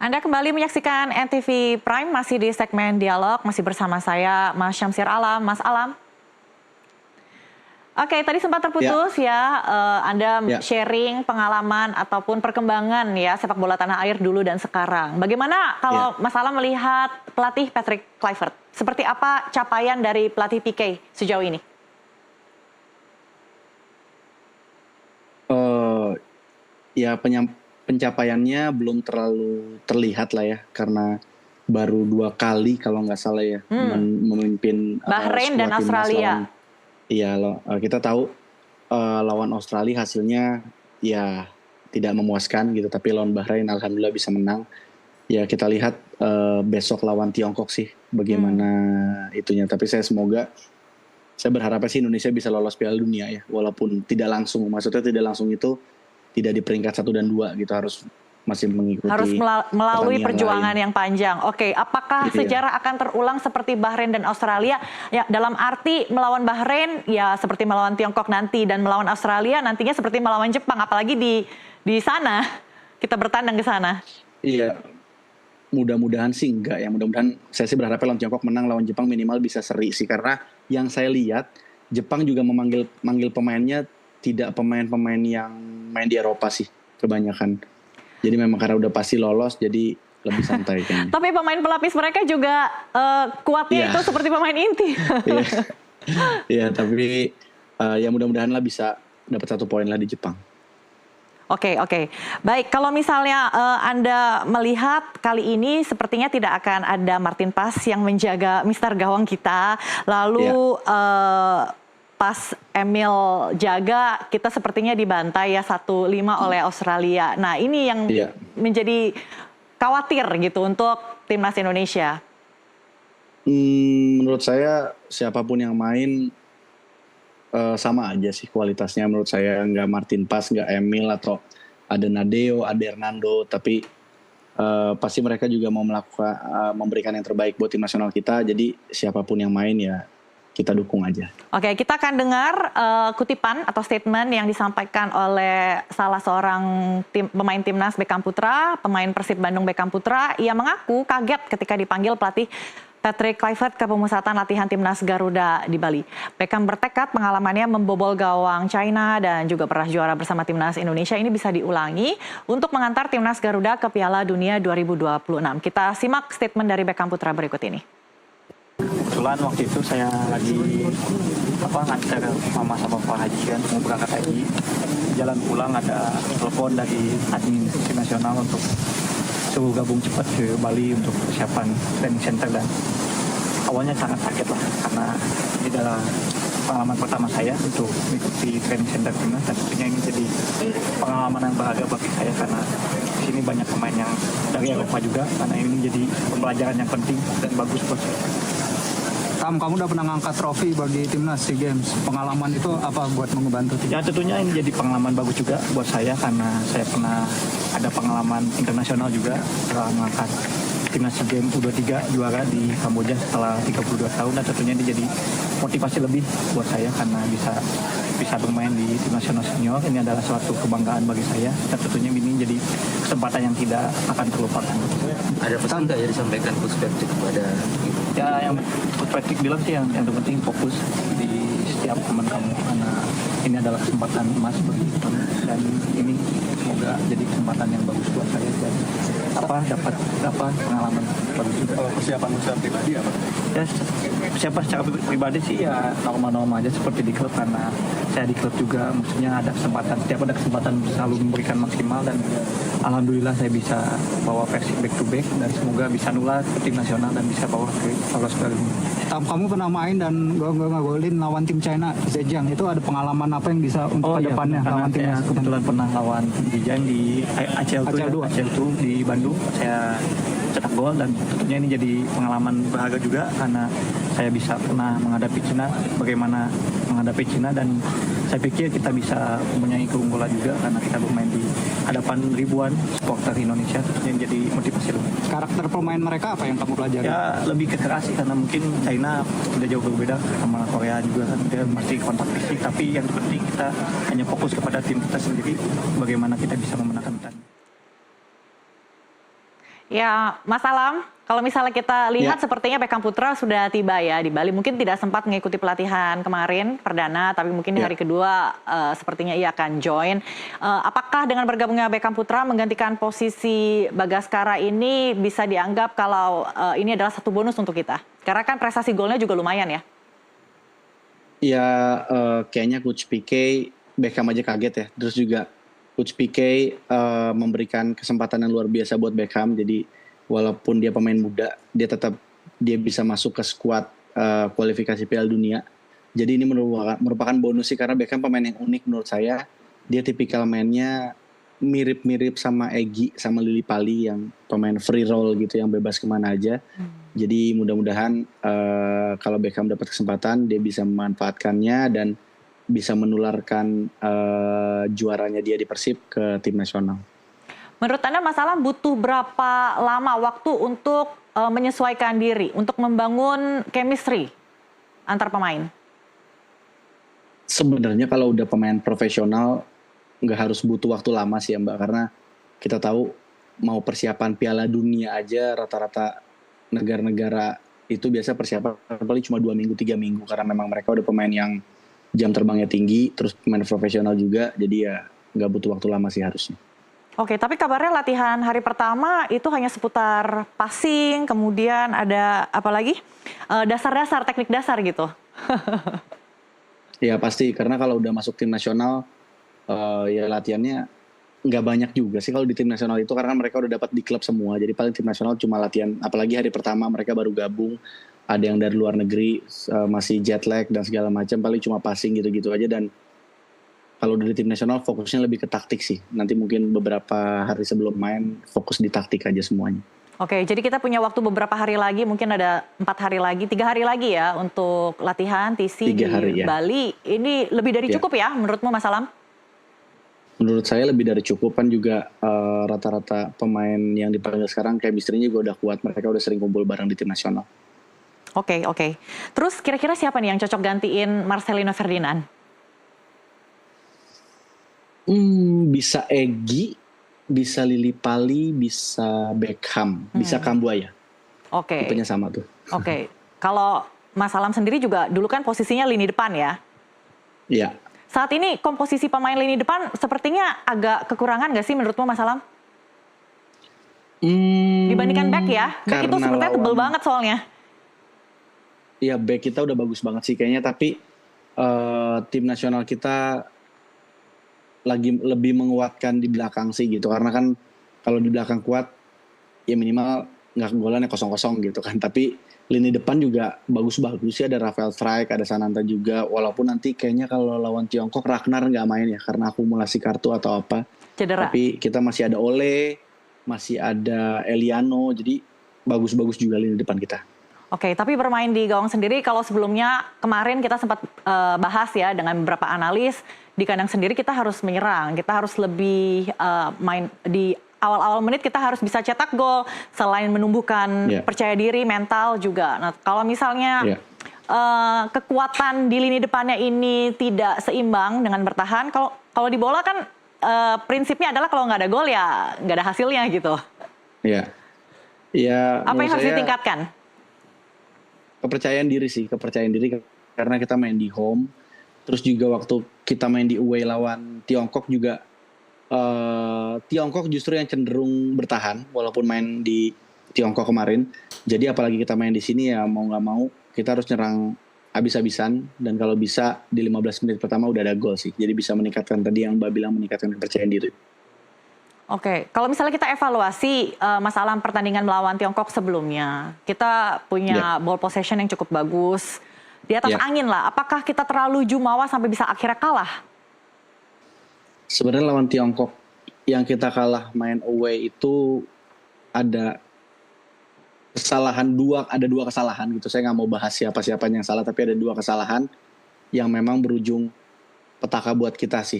Anda kembali menyaksikan NTV Prime, masih di segmen dialog, masih bersama saya Mas Syamsir Alam. Mas Alam. Oke, tadi sempat terputus ya, Anda sharing pengalaman ataupun perkembangan ya sepak bola tanah air dulu dan sekarang. Bagaimana kalau Mas Alam melihat pelatih Patrick Kluivert? Seperti apa capaian dari pelatih PK sejauh ini? Ya pencapaiannya belum terlalu terlihat lah ya, karena baru 2 kali kalau nggak salah ya memimpin Bahrain dan Australia. Iya, kita tahu lawan Australia hasilnya ya tidak memuaskan gitu, tapi lawan Bahrain alhamdulillah bisa menang. Ya kita lihat besok lawan Tiongkok sih bagaimana itunya, tapi saya berharapnya sih Indonesia bisa lolos Piala Dunia ya, walaupun tidak langsung, maksudnya tidak langsung itu tidak di peringkat 1 dan 2 gitu, harus masih mengikuti. Harus melalui perjuangan yang panjang. Oke, apakah sejarah akan terulang seperti Bahrain dan Australia? Ya, dalam arti melawan Bahrain ya seperti melawan Tiongkok nanti, dan melawan Australia nantinya seperti melawan Jepang, apalagi di sana kita bertandang ke sana. Iya. Mudah-mudahan sih enggak ya, mudah-mudahan saya sih berharap lawan Tiongkok menang, lawan Jepang minimal bisa seri sih, karena yang saya lihat Jepang juga memanggil pemainnya tidak pemain-pemain yang main di Eropa sih kebanyakan. Jadi memang karena udah pasti lolos, jadi lebih santai kayaknya. Tapi pemain pelapis mereka juga kuatnya itu seperti pemain inti. Iya, tapi ya mudah-mudahan lah bisa dapat 1 poin lah di Jepang. Oke. Baik, kalau misalnya Anda melihat kali ini sepertinya tidak akan ada Martin Pas yang menjaga mister gawang kita. Lalu pas Emil jaga, kita sepertinya dibantai ya 1-5 oleh Australia. Nah, ini yang menjadi khawatir gitu untuk timnas Indonesia. Menurut saya siapapun yang main sama aja sih kualitasnya menurut saya, nggak Martin Pas, nggak Emil, atau ada Nadeo, ada Hernando, tapi pasti mereka juga mau memberikan yang terbaik buat tim nasional kita. Jadi siapapun yang main ya kita dukung aja. Oke, kita akan dengar kutipan atau statement yang disampaikan oleh salah seorang pemain timnas Beckham Putra, pemain Persib Bandung Beckham Putra. Ia mengaku kaget ketika dipanggil pelatih Patrick Kluivert ke pemusatan latihan timnas Garuda di Bali. Beckham bertekad pengalamannya membobol gawang China dan juga pernah juara bersama timnas Indonesia ini bisa diulangi untuk mengantar timnas Garuda ke Piala Dunia 2026. Kita simak statement dari Beckham Putra berikut ini. Kebetulan waktu itu saya lagi nganter mama sama Pak Haji kan mau berangkat haji. Jalan pulang ada telepon dari admin tim nasional untuk suruh gabung cepat ke Bali untuk persiapan training center, dan awalnya sangat kaget lah karena ini adalah pengalaman pertama saya untuk mengikuti training center timnas, dan tentunya ini jadi pengalaman yang berharga bagi saya karena di sini banyak pemain yang dari Eropa juga, karena ini jadi pembelajaran yang penting dan bagus buat saya. Kamu udah pernah ngangkat trofi bagi timnas SEA Games. Pengalaman itu apa buat membantu? Ya tentunya ini jadi pengalaman bagus juga buat saya karena saya pernah ada pengalaman internasional juga setelah mengangkat timnas SEA Games U23 juara di Kamboja setelah 32 tahun, dan tentunya ini jadi motivasi lebih buat saya karena bisa bermain di tim nasional senior. Ini adalah suatu kebanggaan bagi saya, dan tentunya ini jadi kesempatan yang tidak akan terlupakan. Ada pesan nggak ya disampaikan Coach Patrick kepada ibu? Ya, yang Coach Patrick bilang sih yang terpenting fokus di setiap teman kamu, karena ini adalah kesempatan emas bagi kamu, dan ini semoga jadi kesempatan yang bagus buat saya dan dapat pengalaman bagus juga. Kalau persiapan secara pribadi apa? Ya, persiapan secara pribadi sih ya normal-normal aja seperti di klub, karena saya di klub juga maksudnya setiap ada kesempatan selalu memberikan maksimal, dan alhamdulillah saya bisa bawa Persib back to back, dan semoga bisa nular ke tim nasional dan bisa bawa lolos ke dunia. Kamu pernah main dan golin lawan tim China, Zhejiang. Itu ada pengalaman apa yang bisa untuk kedepannya lawan timnas? Kebetulan pernah lawan Zhejiang di ACL2 di Bandung. Saya cetak gol, dan tentunya ini jadi pengalaman berharga juga karena saya bisa pernah menghadapi Cina, bagaimana menghadapi Cina, dan saya pikir kita bisa mempunyai keunggulan juga karena kita bermain di hadapan ribuan supporter Indonesia, tentunya jadi motivasi lebih. Karakter pemain mereka apa yang kamu pelajari? Ya lebih ke keras sih, karena mungkin China udah jauh berbeda sama Korea juga kan, dia masih kontak fisik, tapi yang penting kita hanya fokus kepada tim kita sendiri, bagaimana kita bisa memenangkan pertandingan. Ya, Mas Alam, kalau misalnya kita lihat sepertinya Beckham Putra sudah tiba ya di Bali. Mungkin tidak sempat mengikuti pelatihan kemarin perdana, tapi mungkin di hari kedua sepertinya ia akan join. Apakah dengan bergabungnya Beckham Putra menggantikan posisi Bagaskara ini bisa dianggap kalau ini adalah satu bonus untuk kita? Karena kan prestasi golnya juga lumayan ya. Ya kayaknya Coach PK Beckham aja kaget ya. Terus juga Coach PK memberikan kesempatan yang luar biasa buat Beckham. Jadi walaupun dia pemain muda, dia bisa masuk ke skuad kualifikasi Piala Dunia. Jadi ini merupakan bonus sih karena Beckham pemain yang unik menurut saya. Dia tipikal mainnya mirip-mirip sama Egy sama Lily Pali yang pemain free roll gitu yang bebas kemana aja. Jadi mudah-mudahan kalau Beckham dapat kesempatan dia bisa memanfaatkannya dan bisa menularkan juaranya dia di Persib ke tim nasional. Menurut Anda Mas Alam butuh berapa lama waktu untuk menyesuaikan diri, untuk membangun chemistry antar pemain? Sebenarnya kalau udah pemain profesional nggak harus butuh waktu lama sih ya Mbak, karena kita tahu mau persiapan Piala Dunia aja rata-rata negara-negara itu biasa persiapan paling cuma 2 minggu 3 minggu karena memang mereka udah pemain yang jam terbangnya tinggi, terus pemain profesional juga, jadi ya nggak butuh waktu lama sih harusnya. Oke, tapi kabarnya latihan hari pertama itu hanya seputar passing, kemudian ada apa lagi? Dasar-dasar, teknik dasar gitu. Ya pasti, karena kalau udah masuk tim nasional, ya latihannya nggak banyak juga sih kalau di tim nasional itu, karena mereka udah dapat di klub semua, jadi paling tim nasional cuma latihan, apalagi hari pertama mereka baru gabung, ada yang dari luar negeri, masih jet lag dan segala macam, paling cuma passing gitu-gitu aja. Dan kalau dari tim nasional fokusnya lebih ke taktik sih, nanti mungkin beberapa hari sebelum main fokus di taktik aja semuanya. Oke, jadi kita punya waktu beberapa hari lagi, mungkin ada 4 hari lagi, 3 hari lagi ya untuk latihan TC di Bali. Ini lebih dari cukup ya menurutmu Mas Alam? Menurut saya lebih dari cukup, kan juga rata-rata pemain yang dipanggil sekarang chemistry-nya juga udah kuat, mereka udah sering kumpul bareng di tim nasional. Oke. Terus kira-kira siapa nih yang cocok gantiin Marcelino Ferdinand? Bisa Egy, bisa Lily Pali, bisa Beckham, bisa Kambuaya. Oke. Tipenya sama tuh. Oke. Kalau Mas Alam sendiri juga dulu kan posisinya lini depan ya? Iya. Saat ini komposisi pemain lini depan sepertinya agak kekurangan nggak sih menurutmu Mas Alam? Dibandingkan back ya? Back itu sepertinya tebel banget soalnya. Iya, back kita udah bagus banget sih kayaknya, tapi tim nasional kita lagi lebih menguatkan di belakang sih gitu, karena kan kalau di belakang kuat ya minimal nggak kegolannya 0-0 gitu kan, tapi lini depan juga bagus-bagus ya, ada Rafael Strike, ada Sananta juga, walaupun nanti kayaknya kalau lawan Tiongkok Ragnar nggak main ya karena akumulasi kartu atau apa. Cedera. Tapi kita masih ada Ole, masih ada Eliano, jadi bagus-bagus juga lini depan kita. Oke, tapi bermain di gawang sendiri, kalau sebelumnya kemarin kita sempat bahas ya dengan beberapa analis, di kandang sendiri kita harus menyerang, kita harus lebih main di awal-awal menit, kita harus bisa cetak gol, selain menumbuhkan percaya diri, mental juga. Nah, kalau misalnya kekuatan di lini depannya ini tidak seimbang dengan bertahan, kalau di bola kan prinsipnya adalah kalau nggak ada gol ya nggak ada hasilnya gitu. Iya. Ya, apa yang harus ditingkatkan? Kepercayaan diri sih, karena kita main di home, terus juga waktu kita main di away lawan Tiongkok juga, Tiongkok justru yang cenderung bertahan walaupun main di Tiongkok kemarin. Jadi apalagi kita main di sini ya mau nggak mau kita harus nyerang habis-habisan, dan kalau bisa di 15 menit pertama udah ada gol sih. Jadi bisa meningkatkan tadi yang Mbak bilang, meningkatkan kepercayaan diri. Oke, kalau misalnya kita evaluasi Mas Alam pertandingan melawan Tiongkok sebelumnya, kita punya ball possession yang cukup bagus, di atas angin lah. Apakah kita terlalu jumawa sampai bisa akhirnya kalah? Sebenarnya lawan Tiongkok yang kita kalah main away itu ada dua kesalahan gitu. Saya nggak mau bahas siapa-siapa yang salah, tapi ada 2 kesalahan yang memang berujung petaka buat kita sih.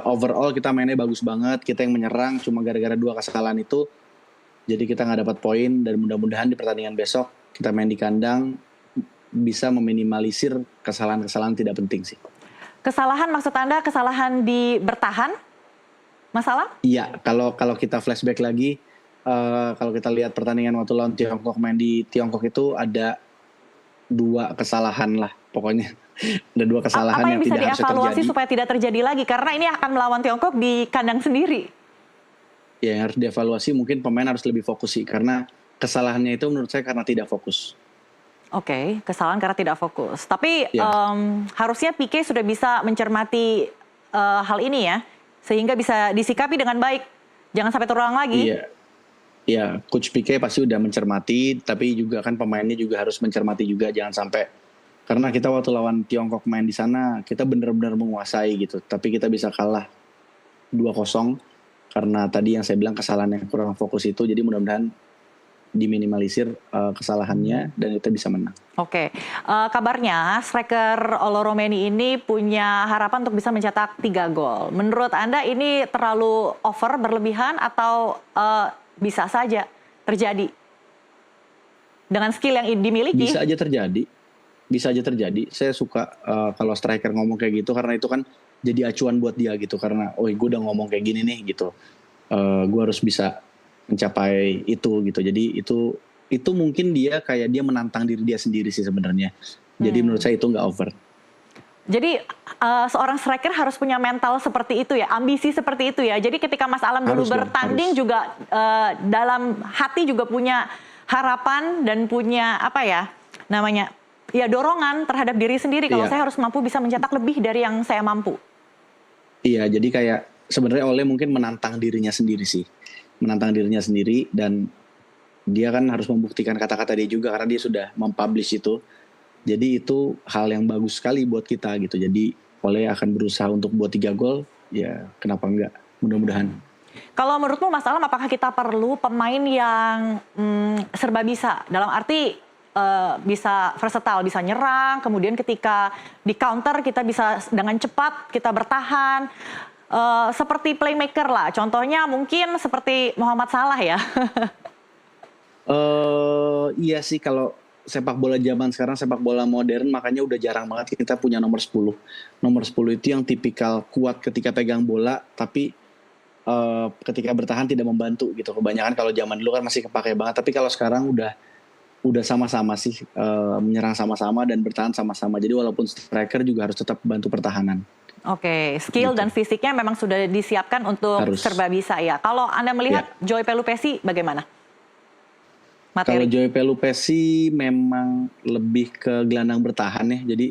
Overall kita mainnya bagus banget, kita yang menyerang, cuma gara-gara 2 kesalahan itu jadi kita nggak dapat poin. Dan mudah-mudahan di pertandingan besok kita main di kandang bisa meminimalisir kesalahan-kesalahan tidak penting sih. Kesalahan maksud Anda kesalahan di bertahan? Masalah? Iya, kalau kita flashback lagi kalau kita lihat pertandingan waktu lawan Tiongkok, main di Tiongkok itu ada 2 kesalahan lah pokoknya. Ada 2 kesalahan Apa yang yang bisa tidak harusnya dievaluasi terjadi. supaya tidak terjadi lagi? Karena ini akan melawan Tiongkok di kandang sendiri. Ya, yang harus dievaluasi mungkin pemain harus lebih fokus sih, karena kesalahannya itu menurut saya karena tidak fokus. Oke, kesalahan karena tidak fokus. Tapi Ya. harusnya Pique sudah bisa mencermati hal ini ya, sehingga bisa disikapi dengan baik. Jangan sampai terulang lagi. Iya, ya, Coach Pique pasti udah mencermati, tapi juga kan pemainnya juga harus mencermati juga, jangan sampai, karena kita waktu lawan Tiongkok main di sana kita benar-benar menguasai gitu, tapi kita bisa kalah 2-0 karena tadi yang saya bilang kesalahan yang kurang fokus itu. Jadi mudah-mudahan diminimalisir kesalahannya dan kita bisa menang. Oke, kabarnya striker Oloromeni ini punya harapan untuk bisa mencetak 3 gol. Menurut Anda ini terlalu over, berlebihan, atau bisa saja terjadi dengan skill yang dimiliki? Bisa aja terjadi, bisa aja terjadi. Saya suka kalau striker ngomong kayak gitu, karena itu kan jadi acuan buat dia gitu, karena gue udah ngomong kayak gini nih gitu, gue harus bisa mencapai itu gitu. Jadi itu mungkin dia kayak dia menantang diri dia sendiri sih sebenarnya. Jadi menurut saya itu nggak over. Jadi seorang striker harus punya mental seperti itu ya, ambisi seperti itu ya. Jadi ketika Mas Alam dulu Harus dong, bertanding harus. juga dalam hati juga punya harapan dan punya apa ya namanya, ya dorongan terhadap diri sendiri. Kalau Iya. saya harus mampu bisa mencetak lebih dari yang saya mampu. Iya, jadi kayak sebenarnya Ole mungkin menantang dirinya sendiri sih. Menantang dirinya sendiri, dan dia kan harus membuktikan kata-kata dia juga karena dia sudah mempublish itu. Jadi itu hal yang bagus sekali buat kita gitu. Jadi Ole akan berusaha untuk buat 3 gol, ya kenapa enggak? Mudah-mudahan. Kalau menurutmu Mas Alam, apakah kita perlu pemain yang serba bisa? Dalam arti bisa versatile, bisa nyerang, kemudian ketika di counter kita bisa dengan cepat, kita bertahan. Seperti playmaker lah, contohnya mungkin seperti Muhammad Salah ya. Iya sih, kalau sepak bola zaman sekarang, sepak bola modern, makanya udah jarang banget kita punya nomor 10. Nomor 10 itu yang tipikal kuat ketika pegang bola, tapi ketika bertahan tidak membantu gitu. Kebanyakan kalau zaman dulu kan masih kepake banget, tapi kalau sekarang udah sama-sama sih, menyerang sama-sama dan bertahan sama-sama. Jadi walaupun striker juga harus tetap bantu pertahanan. Oke, skill Gitu. dan fisiknya memang sudah disiapkan untuk Harus. serba bisa ya. Kalau Anda melihat Joy Pelupesi bagaimana? Kalau Materi. Joy Pelupesi memang lebih ke gelandang bertahan ya. Jadi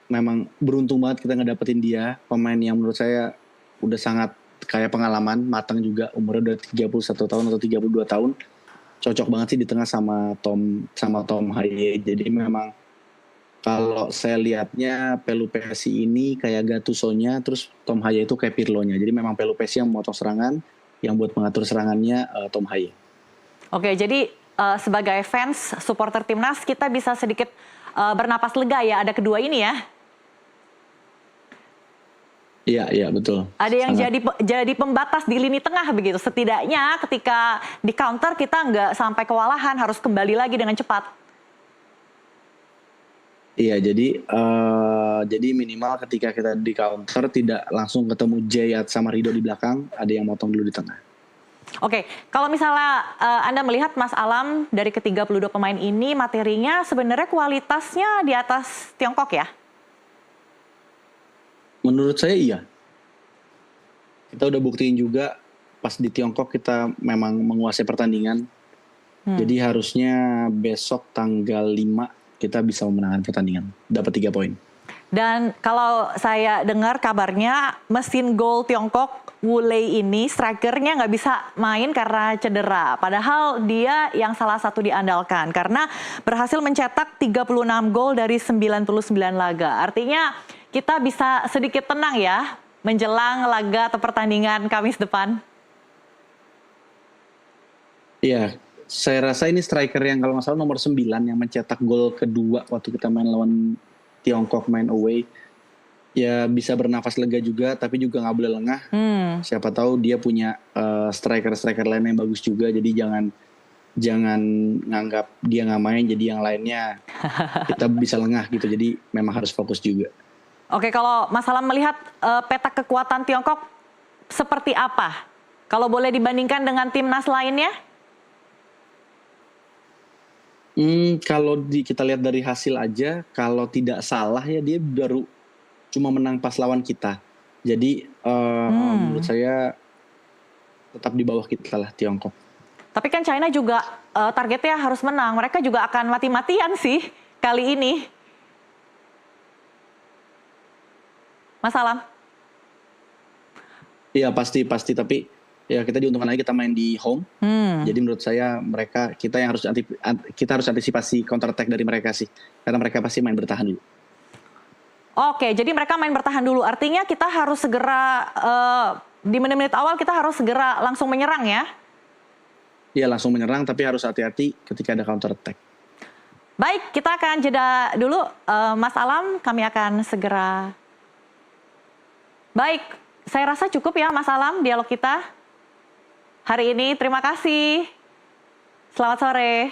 memang beruntung banget kita ngedapetin dia. Pemain yang menurut saya udah sangat kaya pengalaman, matang juga. Umurnya udah 31 tahun atau 32 tahun. Cocok banget sih di tengah sama Tom Haye. Jadi memang kalau saya lihatnya Pelupesi ini kayak Gattuso-nya, terus Tom Haye itu kayak Pirlo-nya. Jadi memang Pelupesi yang memotong serangan, yang buat mengatur serangannya Tom Haye. Oke, jadi sebagai fans, supporter timnas, kita bisa sedikit bernapas lega ya, ada kedua ini ya. Iya betul. Ada yang Sangat. jadi pembatas di lini tengah begitu. Setidaknya ketika di counter kita nggak sampai kewalahan, harus kembali lagi dengan cepat. Iya, jadi minimal ketika kita di counter tidak langsung ketemu Jayat sama Rido di belakang, ada yang motong dulu di tengah. Oke, kalau misalnya Anda melihat Mas Alam dari ke-32 pemain ini, materinya sebenarnya kualitasnya di atas Tiongkok ya? Menurut saya iya. Kita udah buktiin juga pas di Tiongkok kita memang menguasai pertandingan. Jadi harusnya besok tanggal 5 kita bisa memenangkan pertandingan, dapat 3 poin. Dan kalau saya dengar kabarnya mesin gol Tiongkok, Wu Lei ini strikernya nggak bisa main karena cedera. Padahal dia yang salah satu diandalkan karena berhasil mencetak 36 gol dari 99 laga. Artinya kita bisa sedikit tenang ya menjelang laga atau pertandingan Kamis depan. Iya, saya rasa ini striker yang kalau nggak salah nomor 9 yang mencetak gol kedua waktu kita main lawan Tiongkok, main away. Ya bisa bernafas lega juga, tapi juga nggak boleh lengah. Siapa tahu dia punya striker-striker lain yang bagus juga, jadi jangan nganggap dia nggak main, jadi yang lainnya kita bisa lengah gitu. Jadi memang harus fokus juga. Oke, kalau Mas Alam melihat peta kekuatan Tiongkok seperti apa? Kalau boleh dibandingkan dengan timnas lainnya? Kalau kita lihat dari hasil aja, kalau tidak salah ya dia baru cuma menang pas lawan kita. Jadi menurut saya tetap di bawah kita lah Tiongkok. Tapi kan China juga targetnya harus menang. Mereka juga akan mati-matian sih kali ini. Mas Alam? Iya pasti tapi ya kita diuntungkan lagi kita main di home. Jadi menurut saya kita harus antisipasi counter attack dari mereka sih. Karena mereka pasti main bertahan dulu. Oke, jadi mereka main bertahan dulu. Artinya kita harus segera di menit-menit awal kita harus segera langsung menyerang ya? Iya langsung menyerang tapi harus hati-hati ketika ada counter attack. Baik, kita akan jeda dulu. Mas Alam, kami akan segera... Baik, saya rasa cukup ya Mas Alam dialog kita hari ini. Terima kasih. Selamat sore.